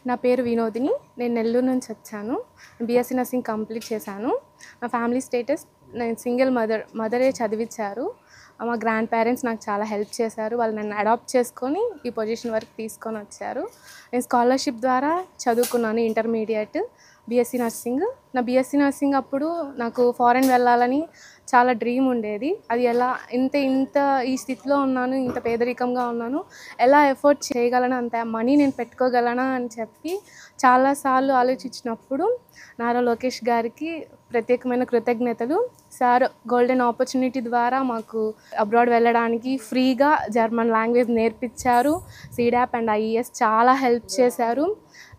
నా పేరు వినోదిని. నేను నెల్లూరు నుంచి వచ్చాను. బీఎస్సీ నర్సింగ్ కంప్లీట్ చేశాను. నా ఫ్యామిలీ స్టేటస్ నేను సింగిల్ మదరే చదివించారు. మా గ్రాండ్ పేరెంట్స్ నాకు చాలా హెల్ప్ చేశారు. వాళ్ళు నన్ను అడాప్ట్ చేసుకొని ఈ పొజిషన్ వరకు తీసుకొని వచ్చారు. నేను స్కాలర్షిప్ ద్వారా చదువుకున్నాను ఇంటర్మీడియట్ బీఎస్సీ నర్సింగ్. నా బీఎస్సీ నర్సింగ్ అప్పుడు నాకు ఫారెన్ వెళ్ళాలని చాలా డ్రీమ్ ఉండేది. అది ఎలా ఇంత ఈ స్థితిలో ఉన్నాను, ఇంత పేదరికంగా ఉన్నాను, ఎలా ఎఫోర్డ్ చేయగలను, అంత మనీ నేను పెట్టుకోగలనా అని చెప్పి చాలాసార్లు ఆలోచించినప్పుడు నారా లోకేష్ గారికి ప్రత్యేకమైన కృతజ్ఞతలు. సార్ గోల్డెన్ ఆపర్చునిటీ ద్వారా మాకు అబ్రాడ్ వెళ్ళడానికి ఫ్రీగా జర్మన్ లాంగ్వేజ్ నేర్పించారు. సీడాప్ అండ్ ఐఈఎస్ చాలా హెల్ప్ చేశారు.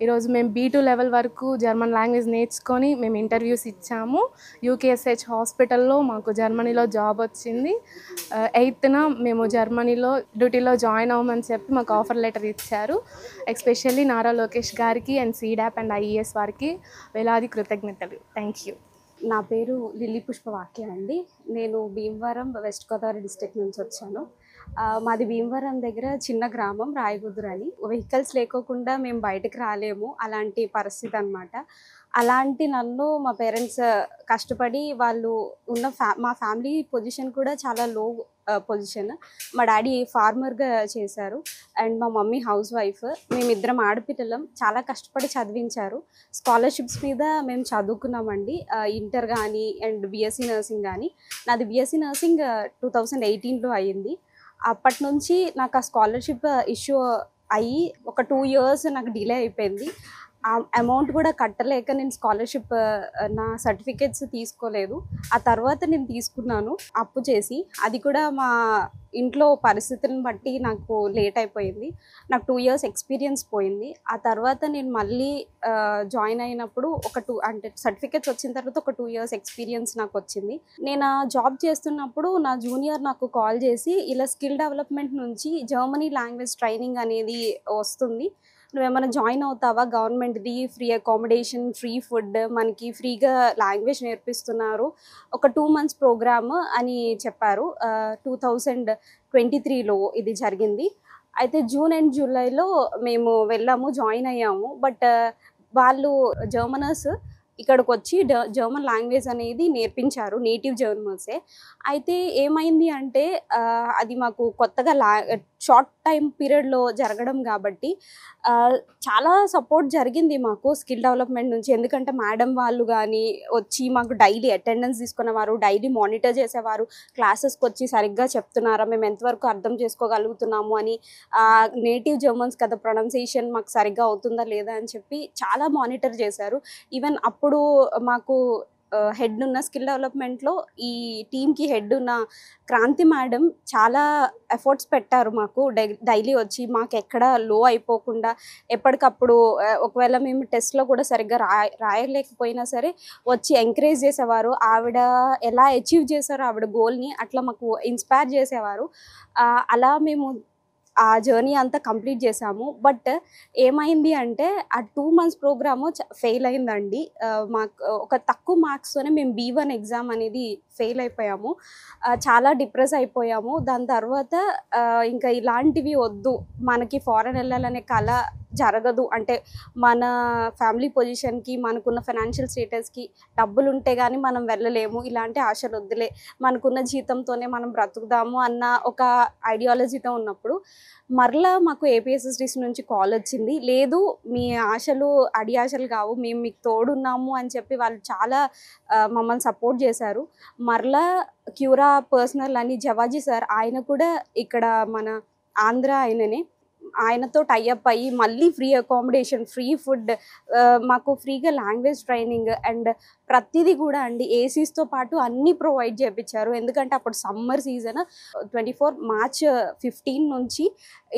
ఈరోజు మేము B2 లెవెల్ వరకు జర్మన్ లాంగ్వేజ్ నేర్చుకొని మేము ఇంటర్వ్యూస్ ఇచ్చాము. UKSH హాస్పిటల్లో మాకు జర్మనీలో జాబ్ వచ్చింది. 8th మేము జర్మనీలో డ్యూటీలో జాయిన్ అవ్వమని చెప్పి మాకు ఆఫర్ లెటర్ ఇచ్చారు. ఎస్పెషల్లీ నారా లోకేష్ గారికి అండ్ సీడాప్ అండ్ ఐఈఎస్ వారికి వేలాది కృతజ్ఞతలు. Thank you. నా పేరు లిల్లీ పుష్పవాక్య అండి. నేను భీమవరం వెస్ట్ గోదావరి డిస్ట్రిక్ట్ నుంచి వచ్చాను. మాది భీమవరం దగ్గర చిన్న గ్రామం రాయగుద్దురు అని. వెహికల్స్ లేకోకుండా మేము బయటకు రాలేము, అలాంటి పరిస్థితి అనమాట. అలాంటి నన్ను మా పేరెంట్స్ కష్టపడి వాళ్ళు ఉన్న మా ఫ్యామిలీ పొజిషన్ కూడా చాలా లో పొజిషన్. మా డాడీ ఫార్మర్గా చేశారు అండ్ మా మమ్మీ హౌస్ వైఫ్. మేమిద్దరం ఆడపిల్లలం. చాలా కష్టపడి చదివించారు. స్కాలర్షిప్స్ మీద మేము చదువుకున్నామండి. ఇంటర్ కానీ అండ్ బీఎస్సీ నర్సింగ్ కానీ. నాది బీఎస్సీ నర్సింగ్ 2018లో అయ్యింది. అప్పటి నుంచి నాకు ఆ స్కాలర్షిప్ ఇష్యూ అయ్యి ఒక 2 years నాకు డిలే అయిపోయింది. ఆ అమౌంట్ కూడా కట్టలేక నేను స్కాలర్షిప్ నా సర్టిఫికేట్స్ తీసుకోలేదు. ఆ తర్వాత నేను తీసుకున్నాను అప్పు చేసి. అది కూడా మా ఇంట్లో పరిస్థితులను బట్టి నాకు లేట్ అయిపోయింది. నాకు 2 years ఎక్స్పీరియన్స్ పోయింది. ఆ తర్వాత నేను మళ్ళీ జాయిన్ అయినప్పుడు అంటే సర్టిఫికేట్స్ వచ్చిన తర్వాత ఒక 2 years ఎక్స్పీరియన్స్ నాకు వచ్చింది. నేను జాబ్ చేస్తున్నప్పుడు నా జూనియర్ నాకు కాల్ చేసి, ఇలా స్కిల్ డెవలప్మెంట్ నుంచి జర్మనీ లాంగ్వేజ్ ట్రైనింగ్ అనేది వస్తుంది, నువ్వేమైనా జాయిన్ అవుతావా, గవర్నమెంట్ది ఫ్రీ అకామిడేషన్, ఫ్రీ ఫుడ్, మనకి ఫ్రీగా లాంగ్వేజ్ నేర్పిస్తున్నారు, ఒక 2 months ప్రోగ్రామ్ అని చెప్పారు. 2023లో ఇది జరిగింది. అయితే జూన్ అండ్ జూలైలో మేము వెళ్ళాము, జాయిన్ అయ్యాము. బట్ వాళ్ళు జర్మనర్స్ ఇక్కడికి వచ్చి జర్మన్ లాంగ్వేజ్ అనేది నేర్పించారు, నేటివ్ జర్మన్సే. అయితే ఏమైంది అంటే అది మాకు కొత్తగా షార్ట్ టైం పీరియడ్లో జరగడం కాబట్టి చాలా సపోర్ట్ జరిగింది మాకు స్కిల్ డెవలప్మెంట్ నుంచి. ఎందుకంటే మేడం వాళ్ళు కానీ వచ్చి మాకు డైలీ అటెండెన్స్ తీసుకునేవారు, డైలీ మానిటర్ చేసేవారు, క్లాసెస్కి వచ్చి సరిగ్గా చెప్తున్నారా, మేము ఎంతవరకు అర్థం చేసుకోగలుగుతున్నాము అని, నేటివ్ జర్మన్స్ కదా ప్రొనౌన్సియేషన్ మాకు సరిగ్గా అవుతుందా లేదా అని చెప్పి చాలా మానిటర్ చేశారు. ఈవెన్ అప్పుడు మాకు హెడ్ ఉన్న స్కిల్ డెవలప్మెంట్లో ఈ టీమ్కి హెడ్ ఉన్న క్రాంతి మేడం చాలా ఎఫర్ట్స్ పెట్టారు మాకు. డైలీ వచ్చి మాకు ఎక్కడ లో అయిపోకుండా ఎప్పటికప్పుడు ఒకవేళ మేము టెస్ట్లో కూడా సరిగ్గా రాయలేకపోయినా సరే వచ్చి ఎంకరేజ్ చేసేవారు. ఆవిడ ఎలా అచీవ్ చేశారో ఆవిడ గోల్ని అట్లా మాకు ఇన్స్పైర్ చేసేవారు. అలా మేము ఆ జర్నీ అంతా కంప్లీట్ చేసాము. బట్ ఏమైంది అంటే ఆ 2 months ప్రోగ్రాము ఫెయిల్ అయిందండి. మాకు ఒక తక్కువ మార్క్స్తోనే మేము B1 ఎగ్జామ్ అనేది ఫెయిల్ అయిపోయాము. చాలా డిప్రెస్ అయిపోయాము. దాని తర్వాత ఇంకా ఇలాంటివి వద్దు, మనకి ఫారెన్ వెళ్ళాలనే కళ జరగదు, అంటే మన ఫ్యామిలీ పొజిషన్కి, మనకున్న ఫైనాన్షియల్ స్టేటస్కి డబ్బులు ఉంటే కానీ మనం వెళ్ళలేము, ఇలాంటి ఆశలు వద్దులే, మనకున్న జీతంతోనే మనం బ్రతుకుదాము అన్న ఒక ఐడియాలజీతో ఉన్నప్పుడు మరలా మాకు APSSDC నుంచి కాల్ వచ్చింది. లేదు, మీ ఆశలు అడి ఆశలు కావు, మేము మీకు తోడున్నాము అని చెప్పి వాళ్ళు చాలా మమ్మల్ని సపోర్ట్ చేశారు. మరలా క్యూరా పర్సనల్ అని జవాజీ సార్, ఆయన కూడా ఇక్కడ మన ఆంధ్ర ఆయననే, ఆయనతో టైఅప్ అయ్యి మళ్ళీ ఫ్రీ అకామిడేషన్, ఫ్రీ ఫుడ్, మాకు ఫ్రీగా లాంగ్వేజ్ ట్రైనింగ్ అండ్ ప్రతిదీ కూడా అండి ఏసీస్తో పాటు అన్నీ ప్రొవైడ్ చేయించారు. ఎందుకంటే అప్పుడు సమ్మర్ సీజన్. 24 March 15 నుంచి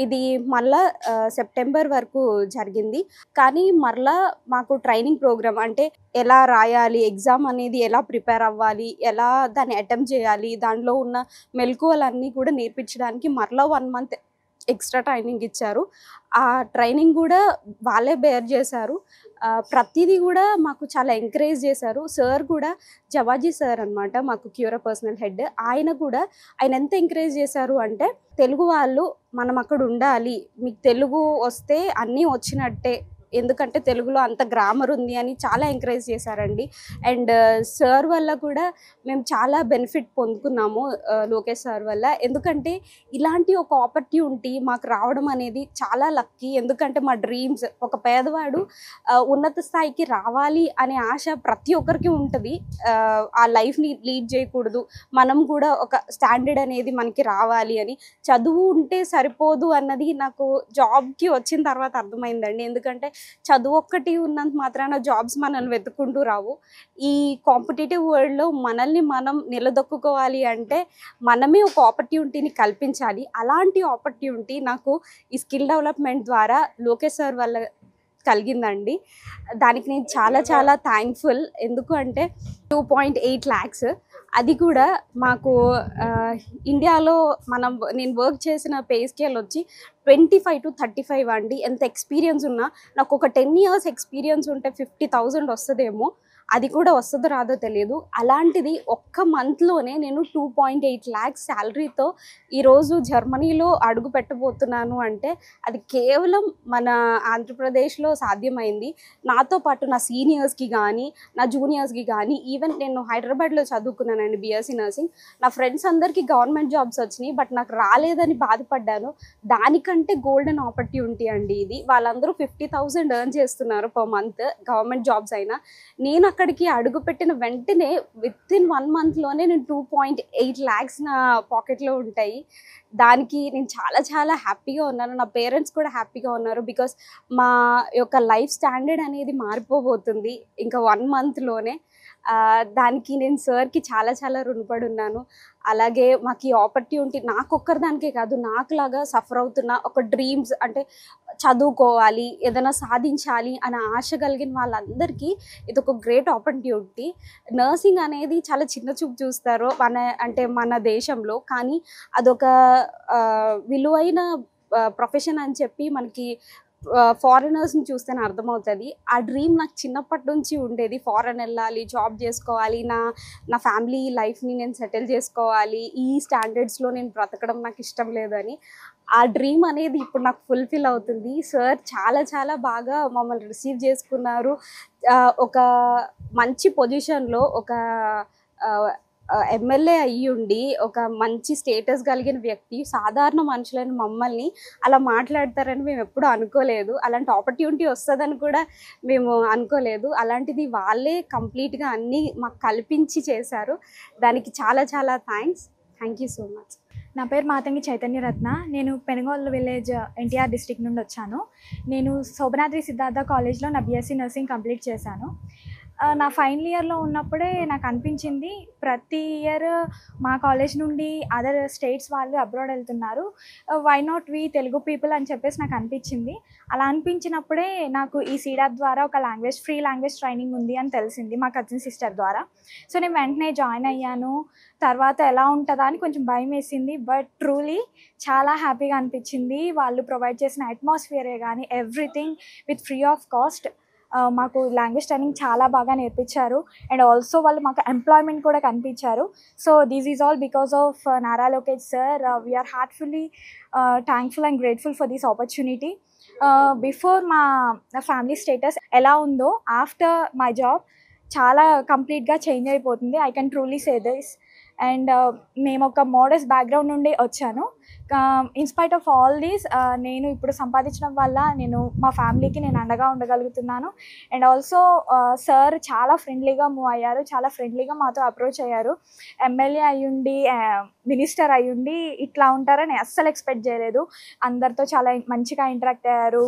ఇది మళ్ళా సెప్టెంబర్ వరకు జరిగింది. కానీ మరలా మాకు ట్రైనింగ్ ప్రోగ్రామ్, అంటే ఎలా రాయాలి ఎగ్జామ్ అనేది, ఎలా ప్రిపేర్ అవ్వాలి, ఎలా దాన్ని అటెంప్ట్ చేయాలి, దానిలో ఉన్న మెలకువలన్నీ కూడా నేర్పించడానికి మరలా 1 month ఎక్స్ట్రా ట్రైనింగ్ ఇచ్చారు. ఆ ట్రైనింగ్ కూడా వాళ్ళే బేర్ చేశారు. ప్రతిదీ కూడా మాకు చాలా ఎంకరేజ్ చేశారు. సార్ కూడా జవాజీ సార్ అనమాట, మాకు క్యూరా పర్సనల్ హెడ్. ఆయన ఎంత ఎంకరేజ్ చేశారు అంటే, తెలుగు వాళ్ళు మనం అక్కడ ఉండాలి, మీకు తెలుగు వస్తే అన్నీ వచ్చినట్టే, ఎందుకంటే తెలుగులో అంత గ్రామర్ ఉంది అని చాలా ఎంకరేజ్ చేశారండి. అండ్ సార్ వల్ల కూడా మేము చాలా బెనిఫిట్ పొందుకున్నాము లోకేష్ సార్ వల్ల. ఎందుకంటే ఇలాంటి ఒక ఆపర్చునిటీ మాకు రావడం అనేది చాలా లక్కీ. ఎందుకంటే మా డ్రీమ్స్, ఒక పేదవాడు ఉన్నత స్థాయికి రావాలి అనే ఆశ ప్రతి ఒక్కరికి ఉంటుంది. ఆ లైఫ్ని లీడ్ చేయకూడదు, మనం కూడా ఒక స్టాండర్డ్ అనేది మనకి రావాలి అని. చదువు ఉంటే సరిపోదు అన్నది నాకు జాబ్కి వచ్చిన తర్వాత అర్థమైందండి. ఎందుకంటే చదువు ఒక్కటి ఉన్నంత మాత్రాన జాబ్స్ మనల్ని వెతుక్కుంటూ రావు. ఈ కాంపిటేటివ్ వరల్డ్లో మనల్ని మనం నిలదొక్కుకోవాలి అంటే మనమే ఒక ఆపర్చునిటీని కల్పించాలి. అలాంటి ఆపర్చునిటీ నాకు ఈ స్కిల్ డెవలప్మెంట్ ద్వారా లోకేష్ సార్ వల్ల కలిగిందండి. దానికి నేను చాలా చాలా థ్యాంక్ఫుల్. ఎందుకు అంటే 2.8 lakhs, అది కూడా మాకు ఇండియాలో నేను వర్క్ చేసిన పే స్కేల్ వచ్చి 25 to 35 అండి. ఎంత ఎక్స్పీరియన్స్ ఉన్నా, నాకు ఒక 10 years ఎక్స్పీరియన్స్ ఉంటే 50,000 వస్తుందేమో, అది కూడా వస్తుందో రాదో తెలియదు. అలాంటిది ఒక్క మంత్లోనే నేను 2.8 lakhs శాలరీతో ఈరోజు జర్మనీలో అడుగు పెట్టబోతున్నాను అంటే అది కేవలం మన ఆంధ్రప్రదేశ్లో సాధ్యమైంది. నాతో పాటు నా సీనియర్స్కి కానీ, నా జూనియర్స్కి కానీ, ఈవెన్ నేను హైదరాబాద్లో చదువుకున్నానండి బీఎస్సీ నర్సింగ్. నా ఫ్రెండ్స్ అందరికీ గవర్నమెంట్ జాబ్స్ వచ్చినాయి, బట్ నాకు రాలేదని బాధపడ్డాను. దానికంటే గోల్డెన్ ఆపర్చునిటీ అండి ఇది. వాళ్ళందరూ 50,000 ఎర్న్ చేస్తున్నారు పర్ మంత్, గవర్నమెంట్ జాబ్స్ అయినా. నేను అక్కడికి అడుగుపెట్టిన వెంటనే వితిన్ 1 monthలోనే నేను 2.8 lakhs నా పాకెట్లో ఉంటాయి. దానికి నేను చాలా చాలా హ్యాపీగా ఉన్నాను. నా పేరెంట్స్ కూడా హ్యాపీగా ఉన్నారు. బికాస్ మా యొక్క లైఫ్ స్టాండర్డ్ అనేది మారిపోబోతుంది ఇంకా 1 monthలోనే. దానికి నేను సార్కి చాలా చాలా రుణపడి ఉన్నాను. అలాగే మాకు ఈ ఆపర్చునిటీ నాకొక్కరిదానికే కాదు, నాకులాగా సఫర్ అవుతున్న ఒక డ్రీమ్స్ అంటే చదువుకోవాలి, ఏదైనా సాధించాలి అనే ఆశ కలిగిన వాళ్ళందరికీ ఇది ఒక గ్రేట్ ఆపర్చునిటీ. నర్సింగ్ అనేది చాలా చిన్న చూపు చూస్తారు మన దేశంలో, కానీ అదొక విలువైన ప్రొఫెషన్ అని చెప్పి మనకి ఫారినర్స్ని చూస్తేనే అర్థమవుతుంది. ఆ డ్రీమ్ నాకు చిన్నప్పటి నుంచి ఉండేది. ఫారెన్ వెళ్ళాలి, జాబ్ చేసుకోవాలి, నా ఫ్యామిలీ లైఫ్ని నేను సెటిల్ చేసుకోవాలి, ఈ స్టాండర్డ్స్లో నేను బ్రతకడం నాకు ఇష్టం లేదని. ఆ డ్రీమ్ అనేది ఇప్పుడు నాకు ఫుల్ఫిల్ అవుతుంది. సార్ చాలా చాలా బాగా మమ్మల్ని రిసీవ్ చేసుకున్నారు. ఒక మంచి పొజిషన్లో ఒక ఎమ్మెల్యే అయ్యుండి ఒక మంచి స్టేటస్ కలిగిన వ్యక్తి సాధారణ మనుషులైన మమ్మల్ని అలా మాట్లాడతారని మేము ఎప్పుడూ అనుకోలేదు. అలాంటి ఆపర్చునిటీ వస్తుందని కూడా మేము అనుకోలేదు. అలాంటిది వాళ్ళే కంప్లీట్గా అన్నీ మాకు కల్పించి చేశారు. దానికి చాలా చాలా థ్యాంక్ యూ సో మచ్. నా పేరు మాతంగి చైతన్యరత్న. నేను పెనుగోలు విలేజ్ ఎన్టీఆర్ డిస్ట్రిక్ట్ నుండి వచ్చాను. నేను శోభనాద్రి సిద్ధార్థ కాలేజ్లో నా బీఎస్సీ నర్సింగ్ కంప్లీట్ చేశాను. నా ఫైనల్ ఇయర్లో ఉన్నప్పుడే నాకు అనిపించింది, ప్రతి ఇయర్ మా కాలేజ్ నుండి అదర్ స్టేట్స్ వాళ్ళు అబ్రాడ్ వెళ్తున్నారు, why not we Telugu people అని చెప్పేసి నాకు అనిపించింది. అలా అనిపించినప్పుడే నాకు ఈ సీడాప్ ద్వారా ఒక ఫ్రీ లాంగ్వేజ్ ట్రైనింగ్ ఉంది అని తెలిసింది మా కజిన్ సిస్టర్ ద్వారా. సో నేను వెంటనే జాయిన్ అయ్యాను. తర్వాత ఎలా ఉంటుందా అని కొంచెం భయం వేసింది, బట్ ట్రూలీ చాలా హ్యాపీగా అనిపించింది. వాళ్ళు ప్రొవైడ్ చేసిన అట్మాస్ఫియరే కానీ everything with free of cost మాకు లాంగ్వేజ్ ట్రైనింగ్ చాలా బాగా నేర్పించారు. అండ్ ఆల్సో వాళ్ళు మాకు ఎంప్లాయ్మెంట్ కూడా కనిపించారు. So this is all because of Nara Lokesh sir. We are heartfully thankful and grateful for this opportunity. Before మా ఫ్యామిలీ స్టేటస్ ఎలా ఉందో, ఆఫ్టర్ మై జాబ్ చాలా కంప్లీట్గా చేంజ్ అయిపోతుంది. I can truly say this. And మేము ఒక మోడస్ట్ బ్యాక్గ్రౌండ్ నుండి వచ్చాను. ఇన్స్పైట్ ఆఫ్ ఆల్ దీస్ నేను ఇప్పుడు సంపాదించడం వల్ల మా ఫ్యామిలీకి నేను అండగా ఉండగలుగుతున్నాను. అండ్ ఆల్సో సార్ చాలా ఫ్రెండ్లీగా మూవ్ అయ్యారు, చాలా ఫ్రెండ్లీగా మాతో అప్రోచ్ అయ్యారు. ఎమ్మెల్యే అయ్యుండి మినిస్టర్ అయ్యుండి ఇట్లా ఉంటారని అస్సలు ఎక్స్పెక్ట్ చేయలేదు. అందరితో చాలా మంచిగా ఇంటరాక్ట్ అయ్యారు.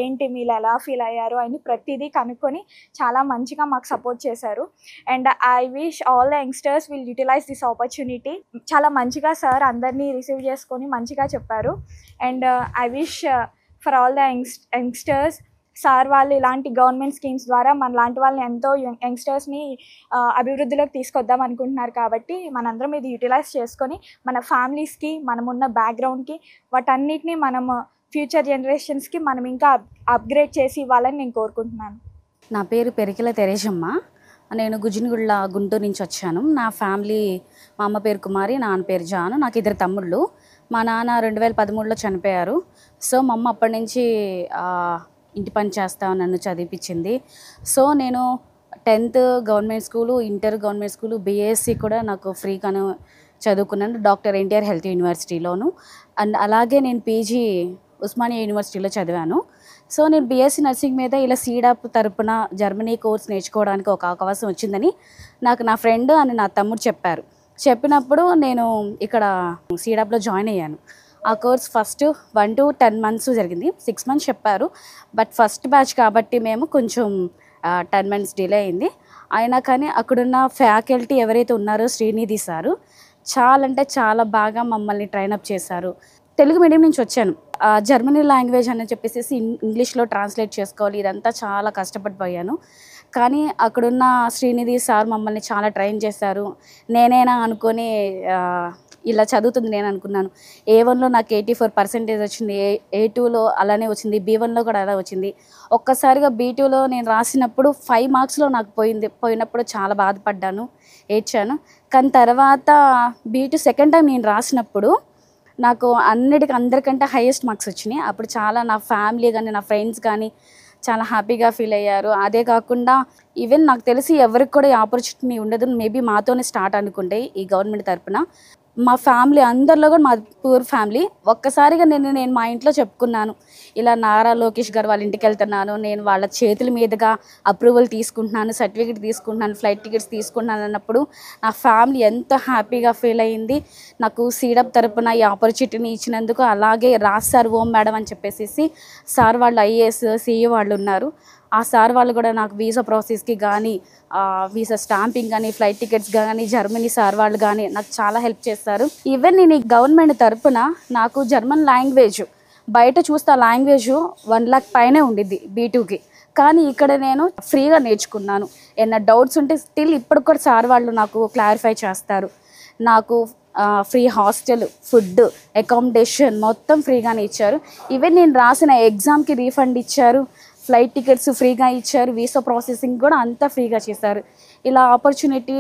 ఏంటి మీరు ఎలా ఫీల్ అయ్యారు అని ప్రతిదీ కనుక్కొని చాలా మంచిగా మాకు సపోర్ట్ చేశారు. And I wish all the youngsters will utilize this opportunity. చాలా మంచిగా సార్ అందరినీ రిసీవ్ చేసుకొని మంచిగా చెప్పారు. And I wish for all the youngsters, sir వాళ్ళు ఇలాంటి గవర్నమెంట్ స్కీమ్స్ ద్వారా మన లాంటి వాళ్ళని ఎంతో యంగ్స్టర్స్ని అభివృద్ధిలోకి తీసుకొద్దాం అనుకుంటున్నారు. కాబట్టి మనందరం ఇది యూటిలైజ్ చేసుకొని మన ఫ్యామిలీస్కి, మనమున్న బ్యాక్గ్రౌండ్కి, వాటన్నిటిని మనం ఫ్యూచర్ జనరేషన్స్కి మనం ఇంకా అప్గ్రేడ్ చేసి ఇవ్వాలని నేను కోరుకుంటున్నాను. నా పేరు పెరికిల తెరేశమ్మ. నేను గుజినగుళ్ళ గుంటూరు నుంచి వచ్చాను. నా ఫ్యామిలీ, మా అమ్మ పేరు కుమారి, నాన్న పేరు జాను. నాకు 2 తమ్ముళ్ళు. మా నాన్న 2013లో చనిపోయారు. సో మా అమ్మ అప్పటి నుంచి ఇంటి పని చేస్తా నన్ను చదివించింది. సో నేను 10th government school, inter government school, BSc కూడా నాకు ఫ్రీగానే చదువుకున్నాను డాక్టర్ ఎన్టీఆర్ హెల్త్ యూనివర్సిటీలోను. అండ్ అలాగే నేను పీజీ ఉస్మానియా యూనివర్సిటీలో చదివాను. సో నేను బీఎస్సీ నర్సింగ్ మీద ఇలా సీడాప్ తరపున జర్మనీ కోర్స్ నేర్చుకోవడానికి ఒక అవకాశం వచ్చిందని నాకు నా ఫ్రెండ్ అని నా తమ్ముడు చెప్పారు. చెప్పినప్పుడు నేను ఇక్కడ సీడాప్లో జాయిన్ అయ్యాను. ఆ కోర్స్ ఫస్ట్ 1 to 10 months జరిగింది. 6 months చెప్పారు, బట్ ఫస్ట్ బ్యాచ్ కాబట్టి మేము కొంచెం 10 months డిలే అయింది. అయినా కానీ అక్కడున్న ఫ్యాకల్టీ ఎవరైతే ఉన్నారో శ్రీనిధి సారు చాలా అంటే చాలా బాగా మమ్మల్ని ట్రైనప్ చేశారు. తెలుగు మీడియం నుంచి వచ్చాను. జర్మనీ లాంగ్వేజ్ అని చెప్పేసి ఇంగ్లీష్లో ట్రాన్స్లేట్ చేసుకోవాలి, ఇదంతా చాలా కష్టపడిపోయాను. కానీ అక్కడున్న శ్రీనిధి సార్ మమ్మల్ని చాలా ట్రైన్ చేశారు. నేనేనా అనుకొని ఇలా చదువుతుంది నేను అనుకున్నాను. A1లో నాకు 84% వచ్చింది, A2లో అలానే వచ్చింది, B1లో కూడా అలా వచ్చింది. ఒక్కసారిగా B2లో నేను రాసినప్పుడు 5 మార్క్స్లో నాకు పోయినప్పుడు చాలా బాధపడ్డాను, ఏడ్చాను. కానీ తర్వాత B2 సెకండ్ టైం నేను రాసినప్పుడు నాకు అందరికంటే హైయెస్ట్ మార్క్స్ వచ్చినాయి. అప్పుడు చాలా నా ఫ్యామిలీ కానీ నా ఫ్రెండ్స్ కానీ చాలా హ్యాపీగా ఫీల్ అయ్యారు. అదే కాకుండా ఈవెన్ నాకు తెలిసి ఎవరికి కూడా ఈ ఆపర్చునిటీ ఉండదు, మేబీ మాతోనే స్టార్ట్ అనుకుంటే ఈ గవర్నమెంట్ తరపున. మా ఫ్యామిలీ అందరిలో కూడా మా పూర్ ఫ్యామిలీ. ఒక్కసారిగా నేను మా ఇంట్లో చెప్పుకున్నాను, ఇలా నారా లోకేష్ గారు వాళ్ళ ఇంటికి వెళ్తున్నాను, నేను వాళ్ళ చేతుల మీదుగా అప్రూవల్ తీసుకుంటున్నాను, సర్టిఫికేట్ తీసుకుంటున్నాను, ఫ్లైట్ టికెట్స్ తీసుకుంటున్నాను అన్నప్పుడు నా ఫ్యామిలీ ఎంతో హ్యాపీగా ఫీల్ అయ్యింది. నాకు సీడప్ తరపున ఈ ఆపర్చునిటీని ఇచ్చినందుకు. అలాగే రాస్తారు ఓం మేడం అని చెప్పేసి సార్ వాళ్ళు ఐఏఎస్ సిఈ వాళ్ళు ఉన్నారు. ఆ సార్ వాళ్ళు కూడా నాకు వీసా ప్రాసెస్కి కానీ వీసా స్టాంపింగ్ కానీ ఫ్లైట్ టికెట్స్ కానీ జర్మనీ సార్ వాళ్ళు కానీ నాకు చాలా హెల్ప్ చేస్తారు. ఈవెన్ నేను ఈ గవర్నమెంట్ తరపున నాకు జర్మన్ లాంగ్వేజ్ బయట చూస్తే ఆ లాంగ్వేజ్ 1 lakh పైనే ఉండిద్ది B2కి. కానీ ఇక్కడ నేను ఫ్రీగా నేర్చుకున్నాను. ఏమైనా డౌట్స్ ఉంటే స్టిల్ ఇప్పుడు కూడా సార్ వాళ్ళు నాకు క్లారిఫై చేస్తారు. నాకు ఫ్రీ హాస్టల్, ఫుడ్, అకామిడేషన్ మొత్తం ఫ్రీగానే ఇచ్చారు. ఈవెన్ నేను రాసిన ఎగ్జామ్కి రీఫండ్ ఇచ్చారు, ఫ్లైట్ టికెట్స్ ఫ్రీగా ఇచ్చారు, వీసా ప్రాసెసింగ్ కూడా అంతా ఫ్రీగా చేశారు. ఇలా ఆపర్చునిటీ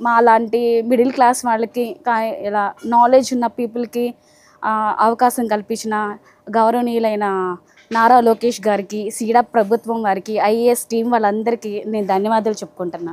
మా లాంటి మిడిల్ క్లాస్ వాళ్ళకి ఇలా నాలెడ్జ్ ఉన్న పీపుల్కి అవకాశం కల్పించిన గౌరవనీయులైన నారా లోకేష్ గారికి, సీడప్ ప్రభుత్వం వారికి, ఐఏఎస్ టీం వాళ్ళందరికీ నేను ధన్యవాదాలు చెప్పుకుంటున్నాను.